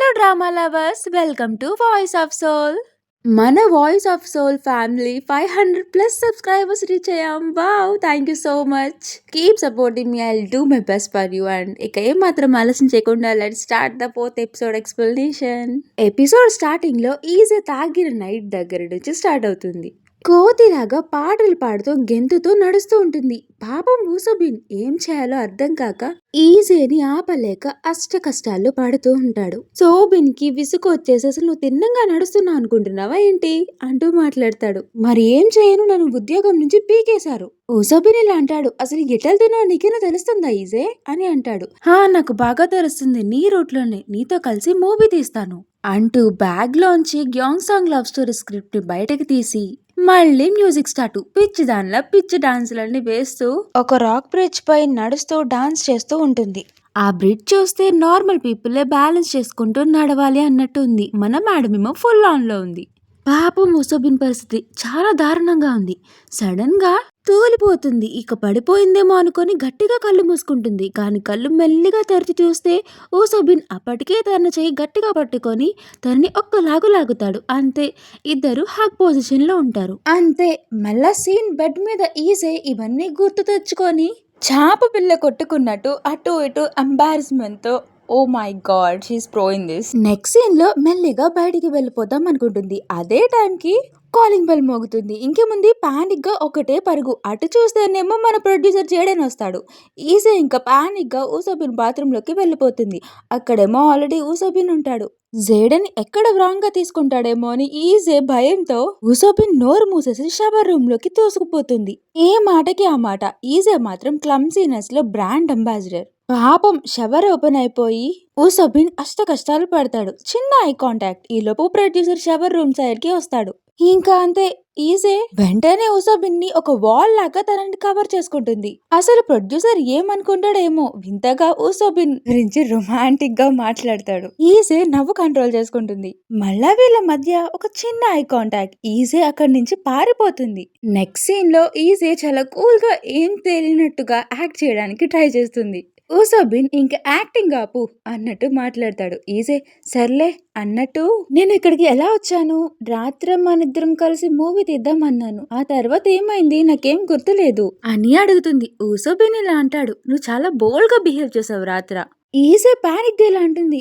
Hello drama lovers, welcome to voice of soul. మన voice of soul family 500+ subscribers reach అయ్యాం. Wow, thank you so much. Keep supporting మీ. I will do my best for you. And ఇక ఏం మాత్రం ఆలస్యం చేయకుండా let's start the 4th episode explanation. Episode starting లో EJ తాగిన నైట్ దగ్గర నుంచి స్టార్ట్ అవుతుంది. కోతిలాగా పాటలు పాడుతూ గెంతుతూ నడుస్తూ ఉంటుంది. పాపం ఊసబిన్ ఏం చేయాలో అర్థం కాక ఈజీని ఆపలేక అష్ట కష్టాలు పడుతూ ఉంటాడు. సోబిన్ కి విసుగు వచ్చేసి అసలు నువ్వు తిన్నంగా నడుస్తున్నావు అనుకుంటున్నావా ఏంటి అంటూ మాట్లాడతాడు. మరి ఏం చేయను, నన్ను ఉద్యోగం నుంచి పీకేశారు. ఊసబిన్ ఇలా అంటాడు. అసలు ఎటెళ్తున్నావు నీకేనా తెలుస్తుందా ఈజే అని అంటాడు. నాకు బాగా తెలుస్తుంది, నీ రూట్లోనే నీతో కలిసి మూవీ తీస్తాను అంటూ బ్యాగ్ లోంచి gang song love story script ని బయటకు తీసి మళ్ళీ మ్యూజిక్ స్టార్ట్. పిచ్చి దానిలా పిచ్చి డాన్సులన్నీ వేస్తూ ఒక రాక్ బ్రిడ్జ్ పై నడుస్తూ డాన్స్ చేస్తూ ఉంటుంది. ఆ బ్రిడ్జ్ చూస్తే నార్మల్ పీపుల్ బ్యాలెన్స్ చేసుకుంటూ నడవాలి అన్నట్టు ఉంది. మన మేడం ఏమో ఫుల్ ఆన్ లో ఉంది. పాపం ఊసబిన్ పరిస్థితి చాలా దారుణంగా ఉంది. సడన్ గా తూలిపోతుంది. ఇక పడిపోయిందేమో అనుకొని గట్టిగా కళ్ళు మూసుకుంటుంది. కానీ కళ్ళు మెల్లిగా తెరిచి చూస్తే ఊసబిన్ అప్పటికే తన చేయి గట్టిగా పట్టుకొని తనని ఒక్కలాగు లాగుతాడు. అంతే, ఇద్దరు హగ్ పొజిషన్ లో ఉంటారు. అంతే, మళ్ళా సీన్ బెడ్ మీద ఈజే ఇవన్నీ గుర్తు తెచ్చుకొని చాప పిల్ల కొట్టుకున్నట్టు అటు ఇటు ఎంబారస్మెంట్ తో oh my god, she's pro in this. Next scene లో మెల్లిగా బయటికి వెళ్ళిపోదాం అనుకుంటుంది. అదే టైంకి కాలింగ్ బెల్ మోగుతుంది. ఇంకేముంది, పానిక్ గా ఒకటే పరుగు. అటు చూస్తేనేమో మన ప్రొడ్యూసర్ జేడెన్ వస్తాడు. ఈజే ఇంకా పానిక్ గా ఊసబిన్ బాత్రూమ్ లోకి వెళ్ళిపోతుంది. అక్కడేమో ఆల్రెడీ ఊసబిన్ ఉంటాడు. జేడెన్ ఎక్కడ రాంగ్ గా తీసుకుంటాడేమో అని ఈజే భయంతో ఊసబిన్ నోరు మూసేసి షవర్ రూమ్ లోకి తోసుకుపోతుంది. ఏ మాటకి ఆ మాట. ఈజే మాత్రం క్లమ్సీనెస్ లో బ్రాండ్ అంబాసిడర్. పాపం షవర్ ఓపెన్ అయిపోయి ఊసబిన్ అష్ట కష్టాలు పడతాడు. చిన్న ఐ కాంటాక్ట్. ఈ లోపు ప్రొడ్యూసర్ షవర్ రూమ్ సైడ్ కి వస్తాడు. ఇంకా అంతే, ఈజే వెంటనే ఊసబిన్ ని ఒక వాల్ లాగా తనని కవర్ చేసుకుంటుంది. అసలు ప్రొడ్యూసర్ ఏమనుకుంటాడేమో, వింతగా ఊసబిన్ గురించి రొమాంటిక్ గా మాట్లాడతాడు. ఈజే నవ్వు కంట్రోల్ చేసుకుంటుంది. మళ్ళా వీళ్ళ మధ్య ఒక చిన్న ఐ కాంటాక్ట్. ఈజే అక్కడి నుంచి పారిపోతుంది. నెక్స్ట్ సీన్ లో ఈజే చాలా కూల్ గా ఏం తెలియనట్టుగా యాక్ట్ చేయడానికి ట్రై చేస్తుంది. ఊసబిన్ ఇంకా యాక్టింగ్ ఆపు అన్నట్టు మాట్లాడతాడు. ఈజే సర్లే అన్నట్టు, నేను ఇక్కడికి ఎలా వచ్చాను, రాత్రి మనిద్దరం కలిసి మూవీ తీద్దాం అన్నాను, ఆ తర్వాత ఏమైంది నాకేం గుర్తులేదు అని అడుగుతుంది. ఊసబిన్ ఇలా అంటాడు. నువ్వు చాలా బోల్డ్ గా బిహేవ్ చేసావు రాత్ర. ఈజే పానిక్ ఇలా అంటుంది.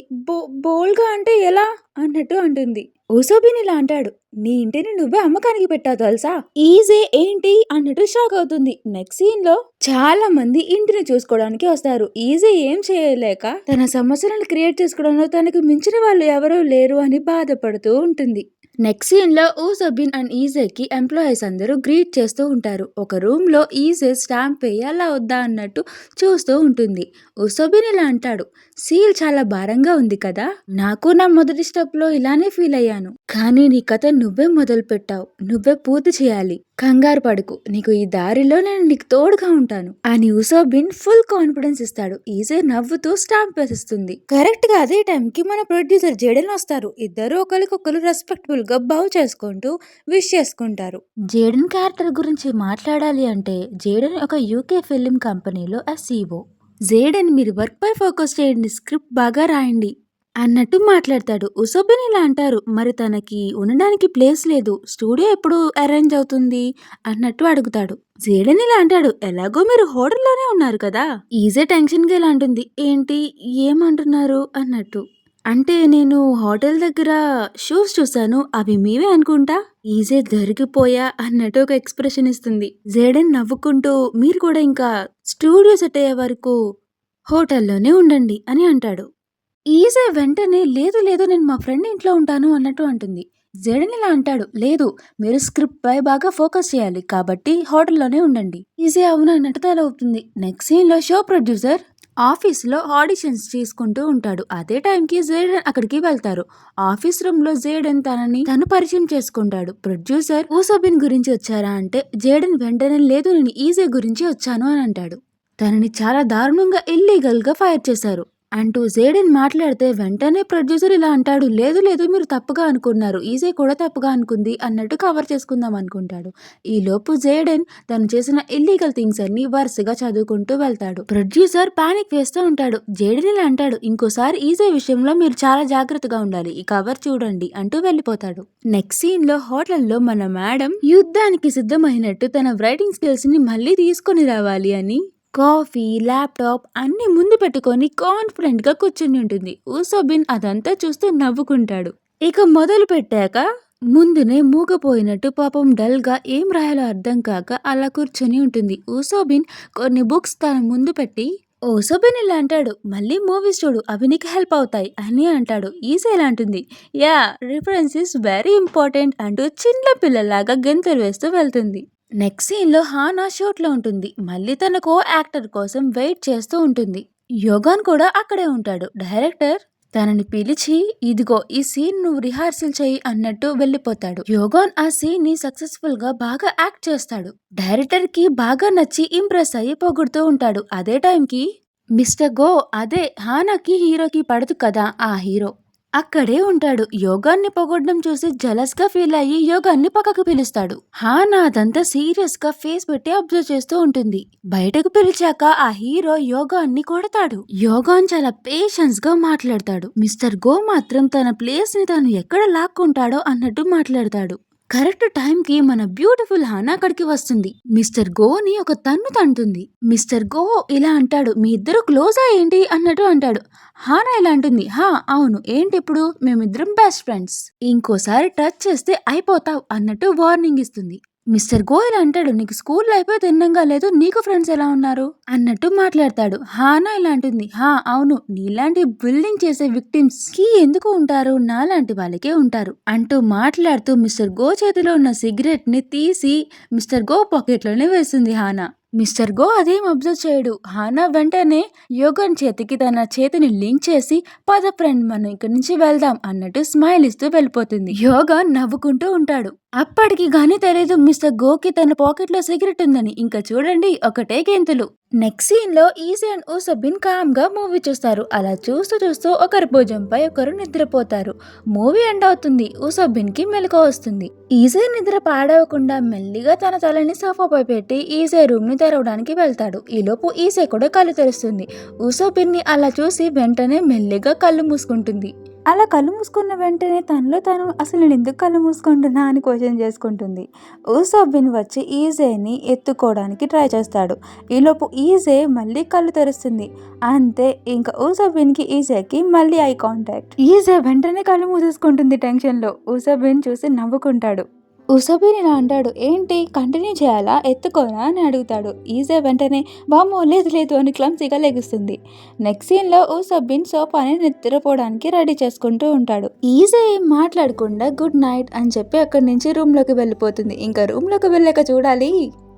బోల్డ్ గా అంటే ఎలా అన్నట్టు అంటుంది. ఊసబిన్ ఇలా అంటాడు. నీ ఇంటిని నువ్వే అమ్మకానికి పెట్టావు తెలుసా. ఈజే ఏంటి అన్నట్టు షాక్ అవుతుంది. నెక్స్ట్ సీన్ లో చాలా మంది ఇంటిని చూసుకోవడానికి వస్తారు. ఈజే ఏం చేయలేక తన సమస్యలను క్రియేట్ చేసుకోవడంలో తనకు మించిన వాళ్ళు ఎవరూ లేరు అని బాధపడుతూ ఉంటుంది. నెక్స్ట్ సీన్ లో ఊసబిన్ అండ్ ఈజేకి ఎంప్లాయీస్ అందరూ గ్రీట్ చేస్తూ ఉంటారు. ఒక రూమ్ లో ఈజే స్టాంప్ వేయాలా వద్దా అన్నట్టు చూస్తూ ఉంటుంది. ఊసబిన్ ఇలా అంటాడు. సీల్ చాలా భారంగా ఉంది కదా, నాకు నా మొదటి స్టెప్ లో ఇలానే ఫీల్ అయ్యాను. కానీ నీ కథ నువ్వే మొదలు పెట్టావు, నువ్వే పూర్తి చేయాలి, కంగారు పడుకు, నీకు ఈ దారిలో నేను నీకు తోడుగా ఉంటాను అని ఊసబిన్ ఫుల్ కాన్ఫిడెన్స్ ఇస్తాడు. ఈజే నవ్వుతూ స్టాంప్ వేసిస్తుంది. కరెక్ట్ గా అదే టైం కి మన ప్రొడ్యూసర్ జేడెన్ వస్తారు. ఇద్దరు ఒకరికొకరు రెస్పెక్టబుల్ గా బౌ చేసుకుంటూ విష్ చేసుకుంటారు. జేడెన్ క్యారెక్టర్ గురించి మాట్లాడాలి అంటే, జేడెన్ ఒక యూకే ఫిల్మ్ కంపెనీలో SEO. జేడెన్ మీరు వర్క్ పై ఫోకస్ చేయండి, స్క్రిప్ట్ బాగా రాయండి అన్నట్టు మాట్లాడతాడు. ఊసబిన్ ఇలా అంటారు. మరి తనకి ఉండడానికి ప్లేస్ లేదు, స్టూడియో ఎప్పుడు అరేంజ్ అవుతుంది అన్నట్టు అడుగుతాడు. జేడెన్ ఇలా అంటాడు. ఎలాగో మీరు హోటల్లోనే ఉన్నారు కదా. ఈజే టెన్షన్ గా ఇలా అంటుంది. ఏంటి, ఏమంటున్నారు అన్నట్టు. అంటే నేను హోటల్ దగ్గర షూస్ చూసాను, అవి మీవే అనుకుంటా. ఈజే దొరికిపోయా అన్నట్టు ఒక ఎక్స్ప్రెషన్ ఇస్తుంది. జేడెన్ నవ్వుకుంటూ మీరు కూడా ఇంకా స్టూడియో సెట్ అయ్యే వరకు హోటల్లోనే ఉండండి అని అంటాడు. ఈజే వెంటనే లేదు లేదు, నేను మా ఫ్రెండ్ ఇంట్లో ఉంటాను అన్నట్టు అంటుంది. జేడెన్ ఇలా అంటాడు. లేదు, మీరు స్క్రిప్ట్ పై బాగా ఫోకస్ చేయాలి కాబట్టి హోటల్లోనే ఉండండి. ఈజే అవును అన్నట్టు తల ఊపుతుంది. నెక్స్ట్ సీన్ లో షో ప్రొడ్యూసర్ ఆఫీస్ లో ఆడిషన్స్ చేసుకుంటూ ఉంటాడు. అదే టైంకి జేడెన్ అక్కడికి వెళ్తారు. ఆఫీస్ రూమ్ లో జేడెన్ తనని తను పరిచయం చేసుకుంటాడు. ప్రొడ్యూసర్ ఊసబిన్ గురించి వచ్చారా అంటే జేడెన్ వెంటనే లేదు, నేను ఈజే గురించి వచ్చాను అని అంటాడు. తనని చాలా దారుణంగా ఇల్లీగల్ గా ఫైర్ చేశారు. అంటూ జేడెన్ మాట్లాడితే వెంటనే ప్రొడ్యూసర్ ఇలా అంటాడు, లేదు లేదు మీరు తప్పుగా అనుకున్నారు, ఈజే కూడా తప్పుగా అనుకుంది అన్నట్టు కవర్ చేసుకుందాం అనుకుంటాడు. ఈలోపు జేడెన్ తను చేసిన ఇల్లీగల్ థింగ్స్ అన్ని వరుసగా చదువుకుంటూ వెళ్తాడు. ప్రొడ్యూసర్ పానిక్ వేస్తూ ఉంటాడు. జేడెన్ ఇలా అంటాడు, ఇంకోసారి ఈజే విషయంలో మీరు చాలా జాగ్రత్తగా ఉండాలి, ఈ కవర్ చూడండి అంటూ వెళ్ళిపోతాడు. నెక్స్ట్ సీన్ లో హోటల్లో మన మేడం యుద్ధానికి సిద్ధమైనట్టు తన రైటింగ్ స్కిల్స్ ని మళ్ళీ తీసుకొని రావాలి అని కాఫీ, ల్యాప్టాప్ అన్ని ముందు పెట్టుకొని కాన్ఫిడెంట్ గా కూర్చుని ఉంటుంది. ఊసోబిన్ అదంతా చూస్తూ నవ్వుకుంటాడు. ఇక మొదలు పెట్టాక ముందునే మూగపోయినట్టు పాపం డల్ గా ఏం రాయాలో అర్థం కాక అలా కూర్చొని ఉంటుంది. ఊసోబిన్ కొన్ని బుక్స్ తన ముందు పెట్టి ఊసోబిన్ ఇలా అంటాడు, మళ్ళీ మూవీస్ చూడు, అవి నీకు హెల్ప్ అవుతాయి అని అంటాడు. ఈజీ ఇలా అంటుంది, yeah reference is very important అంటూ చిన్న పిల్లలాగా గెంతులు వేస్తూ వెళ్తుంది. నెక్స్ట్ సీన్ లో హానా షూట్ లో ఉంటుంది. మళ్ళీ తన కో యాక్టర్ కోసం వెయిట్ చేస్తూ ఉంటుంది. యోగాన్ కూడా అక్కడే ఉంటాడు. డైరెక్టర్ తనని పిలిచి ఇదిగో ఈ సీన్ నువ్వు రిహార్సల్ చేయి అన్నట్టు వెళ్ళిపోతాడు. యోగాన్ ఆ సీన్ ని సక్సెస్ఫుల్ గా బాగా యాక్ట్ చేస్తాడు. డైరెక్టర్ కి బాగా నచ్చి ఇంప్రెస్ అయ్యి పొగుడుతూ ఉంటాడు. అదే టైంకి మిస్టర్ గో, అదే హానాకి హీరోకి పడదు కదా ఆ హీరో అక్కడే ఉంటాడు. యోగాన్ని పొగొట్టడం చూసి జలస్ గా ఫీల్ అయ్యి యోగాన్ని పక్కకు పిలుస్తాడు. హానా అదంతా సీరియస్ గా ఫేస్ పెట్టి అబ్జర్వ్ చేస్తూ ఉంటుంది. బయటకు పిలిచాక ఆ హీరో యోగాన్ని కొడతాడు. యోగాన్ చాలా పేషెన్స్ గా మాట్లాడతాడు. మిస్టర్ గో మాత్రం తన ప్లేస్ ని తాను ఎక్కడ లాక్కుంటాడో అన్నట్టు మాట్లాడతాడు. కరెక్ట్ టైంకి మన బ్యూటిఫుల్ హానా అక్కడికి వస్తుంది. మిస్టర్ గోని ఒక తన్ను తంటుంది. మిస్టర్ గో ఇలా అంటాడు, మీ ఇద్దరు క్లోజా ఏంటి అన్నట్టు అంటాడు. హానా ఇలా అంటుంది, హా అవును, ఏంటి ఇప్పుడు మేమిద్దరం బెస్ట్ ఫ్రెండ్స్, ఇంకోసారి టచ్ చేస్తే అయిపోతావు అన్నట్టు వార్నింగ్ ఇస్తుంది. మిస్టర్ గో ఇలా అంటాడు, నీకు స్కూల్ లైఫ్ తిన్నంగా లేదు, నీకు ఫ్రెండ్స్ ఎలా ఉన్నారు అన్నట్టు మాట్లాడతాడు. హానా ఇలా అంటుంది, హా అవును, నీలాంటి బిల్డింగ్ చేసే విక్టిమ్స్ కి ఎందుకు ఉంటారు, నాలాంటి వాళ్ళకే ఉంటారు అంటూ మాట్లాడుతూ మిస్టర్ గో చేతిలో ఉన్న సిగరెట్ ని తీసి మిస్టర్ గో పాకెట్ లోనే వేస్తుంది హానా. మిస్టర్ గో అదేం అబ్జర్వ్ చేయడు. హానా వెంటనే యోగన్ చేతికి తన చేతిని లింక్ చేసి పద ఫ్రెండ్ మనం ఇక్కడి నుంచి వెళ్దాం అన్నట్టు స్మైల్ ఇస్తూ వెళ్ళిపోతుంది. యోగన్ నవ్వుకుంటూ ఉంటాడు. అప్పటికి గానీ తెలియదు మిస్టర్ గోకి తన పాకెట్ లో సిగరెట్ ఉందని. ఇంకా చూడండి ఒకటే గెంతులు. నెక్స్ట్ సీన్ లో ఈజీ అండ్ ఊసబిన్ కామ్ గా మూవీ చూస్తారు. అలా చూస్తూ చూస్తూ ఒకరి భుజంపై ఒకరు నిద్రపోతారు. మూవీ ఎండ్ అవుతుంది. ఊసబిన్ కి మెలకువ వస్తుంది. ఈజీ నిద్ర పాడవకుండా మెల్లిగా తన తలని సోఫాపై పెట్టి ఈజీ రూమ్ ని తెరవడానికి వెళ్తాడు. ఈలోపు ఈజీ కూడా కళ్ళు తెరుస్తుంది. ఊసబిన్ ని అలా చూసి వెంటనే మెల్లిగా కళ్ళు మూసుకుంటుంది. అలా కళ్ళు మూసుకున్న వెంటనే తనలో తను అసలు నేను ఎందుకు కళ్ళు మూసుకుంటున్నా అని క్వశ్చన్ చేసుకుంటుంది. ఊసబిన్ వచ్చి ఈజేని ఎత్తుకోవడానికి ట్రై చేస్తాడు. ఈలోపు ఈజే మళ్ళీ కళ్ళు తెరుస్తుంది. అంతే, ఇంకా ఊసబిన్కి ఈజేకి మళ్ళీ ఐ కాంటాక్ట్. ఈజే వెంటనే కళ్ళు మూసేసుకుంటుంది టెన్షన్లో. ఊసబిన్ చూసి నవ్వుకుంటాడు. ఊసబిన్ ఇలా అంటాడు, ఏంటి కంటిన్యూ చేయాలా, ఎత్తుకోనా అని అడుగుతాడు. ఈజే వెంటనే వామ్మో లేదు లేదు అని క్లమ్సీగా లెగుస్తుంది. నెక్స్ట్ సీన్ లో ఊసబిన్ సోఫాని నిద్రపోవడానికి రెడీ చేసుకుంటూ ఉంటాడు. ఈజే ఏం మాట్లాడకుండా గుడ్ నైట్ అని చెప్పి అక్కడి నుంచి రూమ్ లోకి వెళ్ళిపోతుంది. ఇంకా రూమ్ లోకి వెళ్ళాక చూడాలి,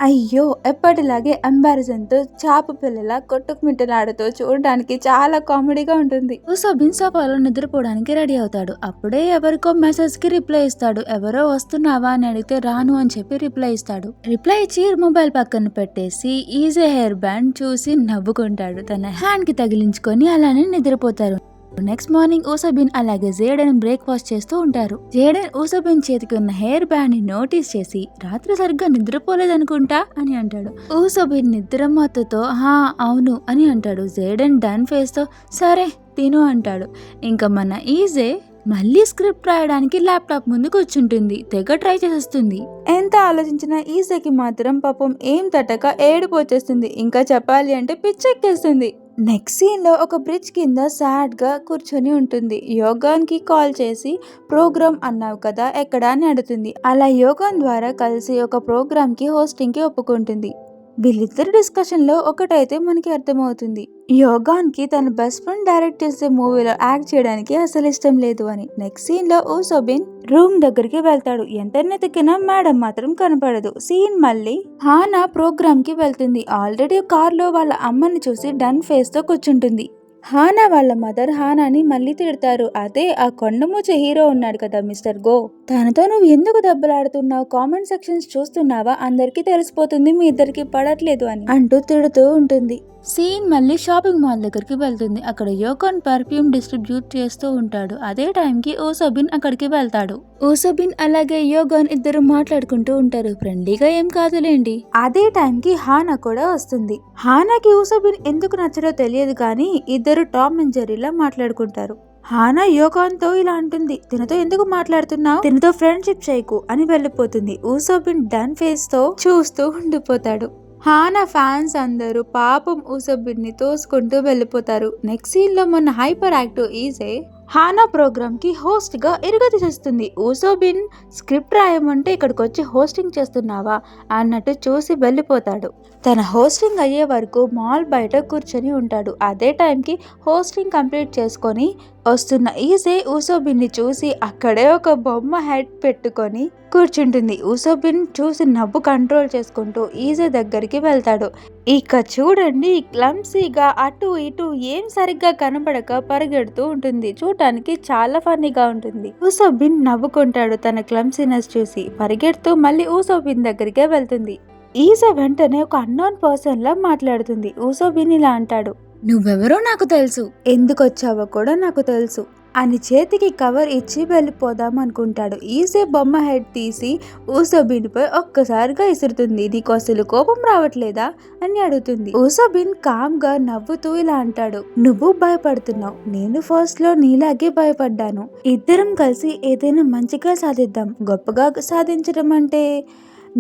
అయ్యో ఎప్పటిలాగే ఎంబారజన్ తో చాప పిల్లల కొట్టుకుమిట్టలాడుతూ చూడడానికి చాలా కామెడీగా ఉంటుంది. ఊసబిన్ సోఫాలో నిద్రపోవడానికి రెడీ అవుతాడు. అప్పుడే ఎవరికో మెసేజ్ కి రిప్లై ఇస్తాడు. ఎవరో వస్తున్నావా అని అడిగితే రాను అని చెప్పి రిప్లై ఇస్తాడు. రిప్లై ఇచ్చి మొబైల్ పక్కన పెట్టేసి ఈజీ హెయిర్ బ్యాండ్ చూసి నవ్వుకుంటాడు. తన హ్యాండ్ కి తగిలించుకొని అలానే నిద్రపోతారు. నెక్స్ట్ మార్నింగ్ ఊసబిన్ అలాగే జేడెన్ బ్రేక్ఫాస్ట్ చేస్తూ ఉంటారు. జేడెన్ ఊసబిన్ చేతికి ఉన్న హెయిర్ బ్యాండ్ ని నోటీస్ చేసి రాత్రి సరిగ్గా నిద్రపోలేదనుకుంటా అని అంటాడు. ఊసబిన్ నిద్ర మత్తుతో హా అవును అని అంటాడు. జేడెన్ డన్ ఫేస్ తో సరే తిను అంటాడు. ఇంకా మన ఈజే మళ్ళీ స్క్రిప్ట్ రాయడానికి ల్యాప్టాప్ ముందు కూర్చుంటుంది. తెగ ట్రై చేస్తుంది. ఎంత ఆలోచించినా ఈజేకి మాత్రం పాపం ఏం తట్టక ఏడుపు వచ్చేస్తుంది. ఇంకా చెప్పాలి అంటే పిచ్చెక్కేస్తుంది. నెక్స్ట్ సీన్ లో ఒక బ్రిడ్జ్ కింద సాడ్ గా కూర్చొని ఉంటుంది. యోగాన్ కి కాల్ చేసి ప్రోగ్రామ్ అన్నావు కదా ఎక్కడా అని అడుగుతుంది. అలా యోగాన్ ద్వారా కలిసి ఒక ప్రోగ్రామ్ కి హోస్టింగ్ కి ఒప్పుకుంటుంది. వీళ్ళిద్దరు డిస్కషన్ లో ఒకటైతే మనకి అర్థమవుతుంది, యోగాన్ కి తన బెస్ట్ ఫ్రెండ్ డైరెక్ట్ చేసే మూవీలో యాక్ట్ చేయడానికి అసలు ఇష్టం లేదు అని. నెక్స్ట్ సీన్ లో ఊసబిన్ రూమ్ దగ్గరికి వెళ్తాడు. ఎంత వెతికినా మేడం మాత్రం కనపడదు. సీన్ మళ్ళీ హానా ప్రోగ్రామ్ కి వెళ్తుంది. ఆల్రెడీ కార్ లో వాళ్ళ అమ్మని చూసి డన్ ఫేస్ తో కూర్చుంటుంది. హానా వాళ్ళ మదర్ హానాని మళ్ళీ తిడతారు. అదే ఆ కొండమూచ హీరో ఉన్నాడు కదా మిస్టర్ గో, తనతో నువ్వు ఎందుకు దెబ్బలాడుతున్నావు, కామెంట్ సెక్షన్స్ చూస్తున్నావా, అందరికీ తెలిసిపోతుంది మీ ఇద్దరికి పడట్లేదు అని అంటూ తిడుతూ ఉంటుంది. సీన్ మళ్ళీ షాపింగ్ మాల్ దగ్గరికి వెళ్తుంది. అక్కడ యోకాన్ పర్ఫ్యూమ్ డిస్ట్రిబ్యూట్ చేస్తూ ఉంటాడు. అదే టైంకి ఊసోబిన్ అక్కడికి వెళ్తాడు. ఊసోబిన్ అలాగే యోగాన్ ఇద్దరు మాట్లాడుకుంటూ ఉంటారు. ఫ్రెండ్లీగా ఏం కాదులేండి. అదే టైంకి హానా కూడా వస్తుంది. హానాకి ఊసోబిన్ ఎందుకు నచ్చడో తెలియదు కానీ ఇద్దరు టామ్ అండ్ జెర్రీలా మాట్లాడుకుంటారు. హానా యోగాన్ తో ఇలా అంటుంది, తినతో ఎందుకు మాట్లాడుతున్నావు, తినతో ఫ్రెండ్షిప్ చేయకు అని వెళ్ళిపోతుంది. ఊసోబిన్ డన్ ఫేస్ తో చూస్తూ ఉండిపోతాడు. హానా ఫ్యాన్స్ అందరూ పాపం ఊసోబిన్ ని తోసుకుంటూ వెళ్ళిపోతారు. నెక్స్ట్ సీన్ లో మొన్న హైపర్ యాక్టివ్ ఈజే హానా ప్రోగ్రామ్ కి హోస్ట్ గా ఇరగదీసేస్తుంది. ఊసోబిన్ స్క్రిప్ట్ రాయమంటే ఇక్కడికి వచ్చి హోస్టింగ్ చేస్తున్నావా అన్నట్టు చూసి వెళ్ళిపోతాడు. తన హోస్టింగ్ అయ్యే వరకు మాల్ బయట కూర్చొని ఉంటాడు. అదే టైంకి హోస్టింగ్ కంప్లీట్ చేసుకొని వస్తున్న ఈజే ఊసోబిన్ ని చూసి అక్కడే ఒక బొమ్మ హెడ్ పెట్టుకొని కూర్చుంటుంది. ఊసోబిన్ చూసి నవ్వు కంట్రోల్ చేసుకుంటూ ఈజే దగ్గరికి వెళ్తాడు. ఇక చూడండి, క్లమ్సీగా అటు ఇటు ఏం సరిగ్గా కనబడక పరిగెడుతూ ఉంటుంది. చూడటానికి చాలా ఫన్నీగా ఉంటుంది. ఊసోబిన్ నవ్వుకుంటాడు తన క్లమ్సీనెస్ చూసి. పరిగెడుతూ మళ్ళీ ఊసోబిన్ దగ్గరికే వెళ్తుంది. ఈజే వెంటనే ఒక అన్నోన్ పర్సన్ లా మాట్లాడుతుంది. ఊసోబిన్ ఇలా అంటాడు, నువ్వెవరో నాకు తెలుసు, ఎందుకు వచ్చావో కూడా నాకు తెలుసు అని చేతికి కవర్ ఇచ్చి వెళ్ళిపోదాం అనుకుంటాడు. ఈజే బొమ్మ హెడ్ తీసి ఊసోబిన్ పై ఒక్కసారిగా ఇసురుతుంది. నీకు అసలు కోపం రావట్లేదా అని అడుగుతుంది. ఊసోబిన్ కామ్ గా నవ్వుతూ ఇలా అంటాడు, నువ్వు భయపడుతున్నావు, నేను ఫస్ట్ లో నీలాగే భయపడ్డాను. ఇద్దరం కలిసి ఏదైనా మంచిగా సాధిద్దాం. గొప్పగా సాధించడం అంటే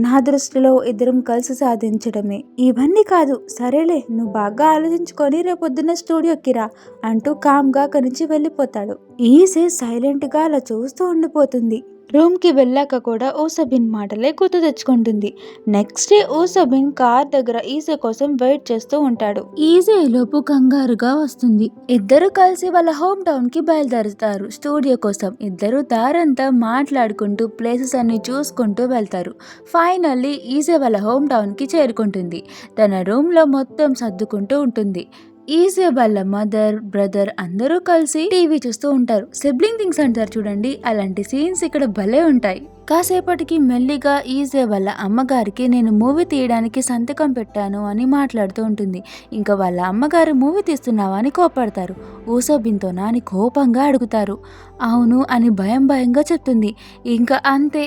నా దృష్టిలో ఇద్దరం కలిసి సాధించడమే. ఇవన్నీ కాదు, సరేలే నువ్వు బాగా ఆలోచించుకొని రేపొద్దున్న స్టూడియోకి రా అంటూ కామ్ గా అక్కడి నుంచి వెళ్ళిపోతాడు. ఈజే సైలెంట్ గా అలా చూస్తూ ఉండిపోతుంది. రూమ్ కి వెళ్ళాక కూడా ఊసోబిన్ మాటలే గుర్తు తెచ్చుకుంటుంది. నెక్స్ట్ డే ఊసోబిన్ కార్ దగ్గర ఈజే కోసం వెయిట్ చేస్తూ ఉంటాడు. ఈజే లోపు కంగారుగా వస్తుంది. ఇద్దరు కలిసి వాళ్ళ హోమ్ టౌన్ కి బయలుదేరుతారు స్టూడియో కోసం. ఇద్దరు దారంతా మాట్లాడుకుంటూ ప్లేసెస్ అన్ని చూసుకుంటూ వెళ్తారు. ఫైనల్లీ ఈజే వాళ్ళ హోమ్ టౌన్ కి చేరుకుంటుంది. తన రూమ్ లో మొత్తం సర్దుకుంటూ ఉంటుంది. ఈజే వాళ్ళ మదర్, బ్రదర్ అందరూ కలిసి టీవీ చూస్తూ ఉంటారు. సిబ్లింగ్ థింగ్స్ అంటారు చూడండి, అలాంటి సీన్స్ ఇక్కడ భలే ఉంటాయి. కాసేపటికి మెల్లిగా ఈజే వాళ్ళ అమ్మగారికి నేను మూవీ తీయడానికి సంతకం పెట్టాను అని మాట్లాడుతూ ఉంటుంది. ఇంకా వాళ్ళ అమ్మగారు మూవీ తీస్తున్నావా అని కోపడతారు. ఊసోబిన్తో నాని కోపంగా అడుగుతారు. అవును అని భయంగా చెప్తుంది. ఇంకా అంతే,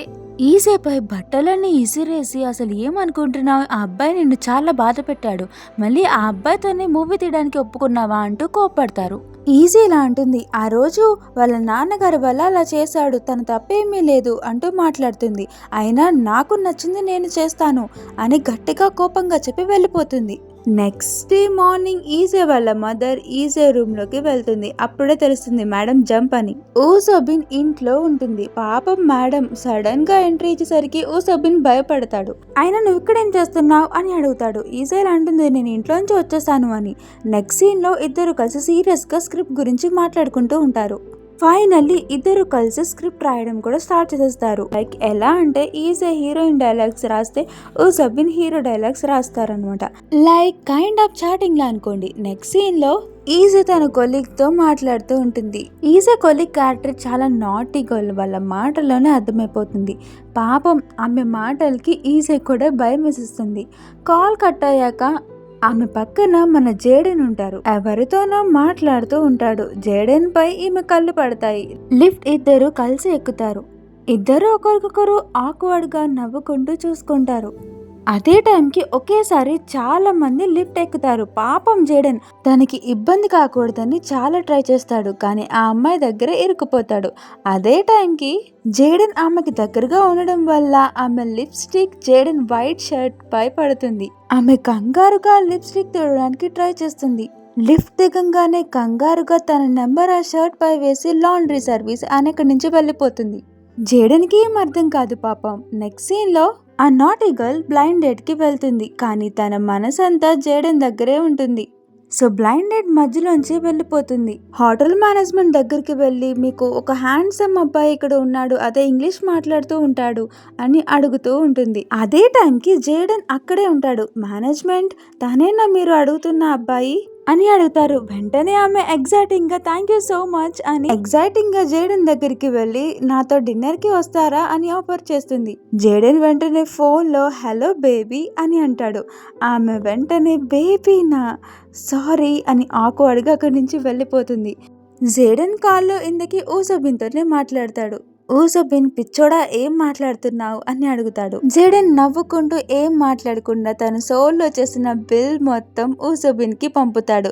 ఈజేపై బట్టలన్నీ ఇసిరేసి అసలు ఏమనుకుంటున్నావు, ఆ అబ్బాయి నిన్ను చాలా బాధ పెట్టాడు, మళ్ళీ ఆ అబ్బాయితోనే మూవీ తీయడానికి ఒప్పుకున్నావా అంటూ కోప్పడతారు. ఈజీ ఇలా అంటుంది, ఆ రోజు వాళ్ళ నాన్నగారి వల్ల అలా చేశాడు, తన తప్పేమీ లేదు అంటూ మాట్లాడుతుంది. అయినా నాకు నచ్చింది నేను చేస్తాను అని గట్టిగా కోపంగా చెప్పి వెళ్ళిపోతుంది. నెక్స్ట్ డే మార్నింగ్ ఈజే వాళ్ళ మదర్ ఈజే రూమ్ లోకి వెళ్తుంది. అప్పుడే తెలుస్తుంది మేడం జంప్ అని. ఊసోబిన్ ఇంట్లో ఉంటుంది. పాపం మేడం సడన్ గా ఎంట్రీ ఇచ్చేసరికి ఊసోబిన్ భయపడతాడు. అయినా నువ్వు ఇక్కడ ఏం చేస్తున్నావు అని అడుగుతాడు. ఈజే అంటుంది, నేను ఇంట్లోంచి వచ్చేసాను అని. నెక్స్ట్ సీన్ లో ఇద్దరు కలిసి సీరియస్ గా స్క్రిప్ట్ గురించి మాట్లాడుకుంటూ ఉంటారు. ఫైనల్లీ ఇద్దరు కలిసి స్క్రిప్ట్ రాయడం కూడా స్టార్ట్ చేసేస్తారు. లైక్ ఎలా అంటే ఈజే హీరోయిన్ డైలాగ్స్ రాస్తే ఊసోబిన్ హీరో డైలాగ్స్ రాస్తారనమాట. లైక్ కైండ్ ఆఫ్ చాటింగ్ లా అనుకోండి. నెక్స్ట్ సీన్ లో ఈజే తన కొలీగ్ తో మాట్లాడుతూ ఉంటుంది. ఈజే కొలీగ్ క్యారెక్టర్ చాలా నాటీ గర్ల్, వాళ్ళ మాటల్లోనే అర్థమైపోతుంది. పాపం ఆమె మాటలకి ఈజే కూడా భయం వేసిస్తుంది. కాల్ కట్ అయ్యాక ఆమె పక్కన మన జేడెన్ ఉంటారు. ఎవరితోనో మాట్లాడుతూ ఉంటాడు. జేడెన్ పై ఈమె కళ్ళు పడతాయి. లిఫ్ట్ ఇద్దరు కలిసి ఎక్కుతారు. ఇద్దరు ఒకరికొకరు ఆక్వర్డ్ గా నవ్వుకుంటూ చూసుకుంటారు. అదే టైంకి ఒకేసారి చాలా మంది లిఫ్ట్ ఎక్కుతారు. పాపం జేడెన్ తనకి ఇబ్బంది కాకూడదని చాలా ట్రై చేస్తాడు, కానీ ఆ అమ్మాయి దగ్గర ఇరుక్కుపోతాడు. అదే టైంకి జేడెన్ ఆమెకి దగ్గరగా ఉండడం వల్ల ఆమె లిప్స్టిక్ జేడెన్ వైట్ షర్ట్ పై పడుతుంది. ఆమె కంగారుగా లిప్స్టిక్ తేవడానికి ట్రై చేస్తుంది. లిఫ్ట్ దిగంగానే కంగారుగా తన నెంబర్ ఆ షర్ట్ పై వేసి లాండ్రీ సర్వీస్ అని అక్కడి నుంచి వెళ్ళిపోతుంది. జేడెన్ కి ఏం అర్థం కాదు పాపం. నెక్స్ట్ సీన్ లో ఆ నాటీ గర్ల్ బ్లైండ్ డేట్ కి వెళ్తుంది, కానీ తన మనసంతా జేడెన్ దగ్గరే ఉంటుంది. సో బ్లైండ్ డేట్ మధ్యలోంచి వెళ్ళిపోతుంది. హోటల్ మేనేజ్మెంట్ దగ్గరికి వెళ్ళి మీకు ఒక హ్యాండ్సమ్ అబ్బాయి ఇక్కడ ఉన్నాడు, అదే ఇంగ్లీష్ మాట్లాడుతూ ఉంటాడు అని అడుగుతూ ఉంటుంది. అదే టైంకి జేడెన్ అక్కడే ఉంటాడు. మేనేజ్మెంట్, తనేనా మీరు అడుగుతున్న అబ్బాయి అని అడుగుతారు. వెంటనే ఆమె ఎగ్జైటింగ్ గా థ్యాంక్ యూ సో మచ్ అని ఎగ్జైటింగ్ గా జేడెన్ దగ్గరికి వెళ్ళి నాతో డిన్నర్ కి వస్తారా అని ఆఫర్ చేస్తుంది. జేడెన్ వెంటనే ఫోన్ లో హలో బేబీ అని అంటాడు. ఆమె వెంటనే బేబీనా సారీ అని ఆక్వర్డ్ గా అక్కడి నుంచి వెళ్ళిపోతుంది. జేడెన్ కాల్లో ఇందుకి ఊసబిన్తోనే మాట్లాడతాడు. ఊసబిన్ పిచ్చోడా ఏం మాట్లాడుతున్నావు అని అడుగుతాడు. జేడెన్ నవ్వుకుంటూ ఏం మాట్లాడకుండా తన సోల్లో చేసిన బిల్ మొత్తం ఊసబిన్ కి పంపుతాడు.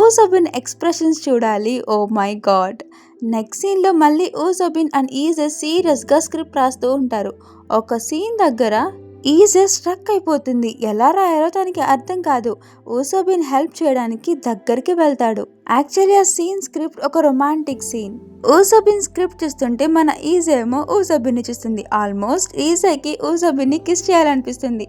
ఊసబిన్ ఎక్స్ప్రెషన్స్ చూడాలి. Oh my god. Next scene లో మళ్ళీ ఊసబిన్ అండ్ ఈజే సీరియస్ గా స్క్రిప్ట్ రాస్తూ ఉంటారు. ఒక సీన్ దగ్గర ఈజే స్ట్రక్ అయిపోతుంది. ఎలా రాయాలో తనకి అర్థం కాదు. ఊసబిన్ హెల్ప్ చేయడానికి దగ్గరికి వెళ్తాడు. యాక్చువల్లీ ఆ సీన్ స్క్రిప్ట్ ఒక రొమాంటిక్ సీన్. ఊసబిన్ స్క్రిప్ట్ చూస్తుంటే మన ఈజే ఏమో ఊసబిన్ ని చూస్తుంది. ఆల్మోస్ట్ ఈజేకి ఊసబిన్ ని కిస్ చేయాలనిపిస్తుంది.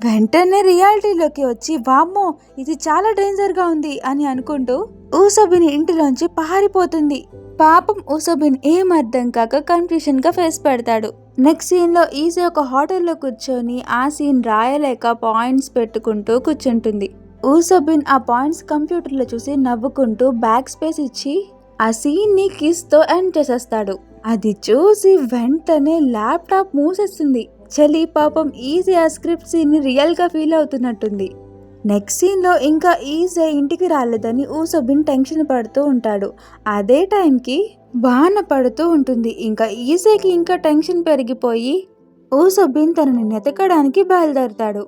వెంటనే రియాలిటీలోకి వచ్చి వామ్మో ఇది చాలా డేంజర్ గా ఉంది అని అనుకుంటూ ఊసబిన్ ఇంటిలోంచి పారిపోతుంది. పాపం ఊసబిన్ ఏం అర్థం కాక కన్ఫ్యూషన్ గా ఫేస్ పెడతాడు. నెక్స్ట్ సీన్ లో ఈజీ ఒక హోటల్లో కూర్చొని ఆ సీన్ రాయలేక పాయింట్స్ పెట్టుకుంటూ కూర్చుంటుంది. ఊసబిన్ ఆ పాయింట్స్ కంప్యూటర్ లో చూసి నవ్వుకుంటూ బ్యాక్ స్పేస్ ఇచ్చి ఆ సీన్ ని కిస్ తో ఎండ్ చేసేస్తాడు. అది చూసి వెంటనే ల్యాప్టాప్ మూసేస్తుంది. చలి పాపం ఈజీ ఆ స్క్రిప్ట్ సీన్ ని రియల్ గా ఫీల్ అవుతున్నట్టుంది. నెక్స్ట్ సీన్ లో ఇంకా ఈజీ ఇంటికి రాలేదని ఊసబిన్ టెన్షన్ పడుతూ ఉంటాడు. అదే టైంకి వాన పడుతూ ఉంటుంది. ఇంకా ఈజీకి ఇంకా టెన్షన్ పెరిగిపోయి ఊసబిన్ తనని వెతకడానికి బయలుదేరతాడు.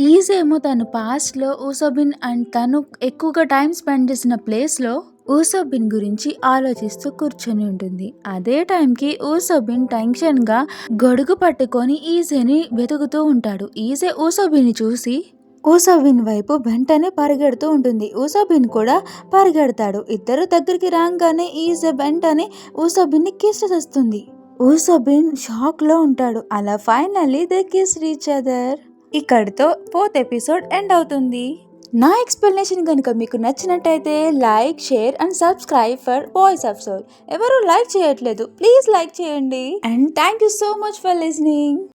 ఈజీ ఏమో తను పాస్ట్ లో ఊసబిన్ అండ్ తను ఎక్కువగా టైం స్పెండ్ చేసిన ప్లేస్ లో ఊసబిన్ గురించి ఆలోచిస్తూ కూర్చొని ఉంటుంది. అదే టైంకి ఊసబిన్ టెన్షన్ గా గొడుగు పట్టుకొని ఈజీని వెతుకుతూ ఉంటాడు. ఈజీ ఊసబిన్ చూసి ఊసబిన్ వైపు వెంటనే పరిగెడుతూ ఉంటుంది. ఊసబిన్ కూడా పరిగెడతాడు. ఇద్దరు దగ్గరికి రాగానే ఈజీ వెంటనే ఊసబిన్ ని కిస్ చేస్తుంది. ఊసబిన్ షాక్ లో ఉంటాడు. అలా finally they kiss each other. ఇక్కడితో 4th ఎపిసోడ్ ఎండ్ అవుతుంది. నా ఎక్స్ప్లెనేషన్ కనుక మీకు నచ్చినట్టయితే like, share and subscribe for voice of soul. ఎవరు లైక్ చేయట్లేదు, ప్లీజ్ లైక్ చేయండి. And thank you so much for listening.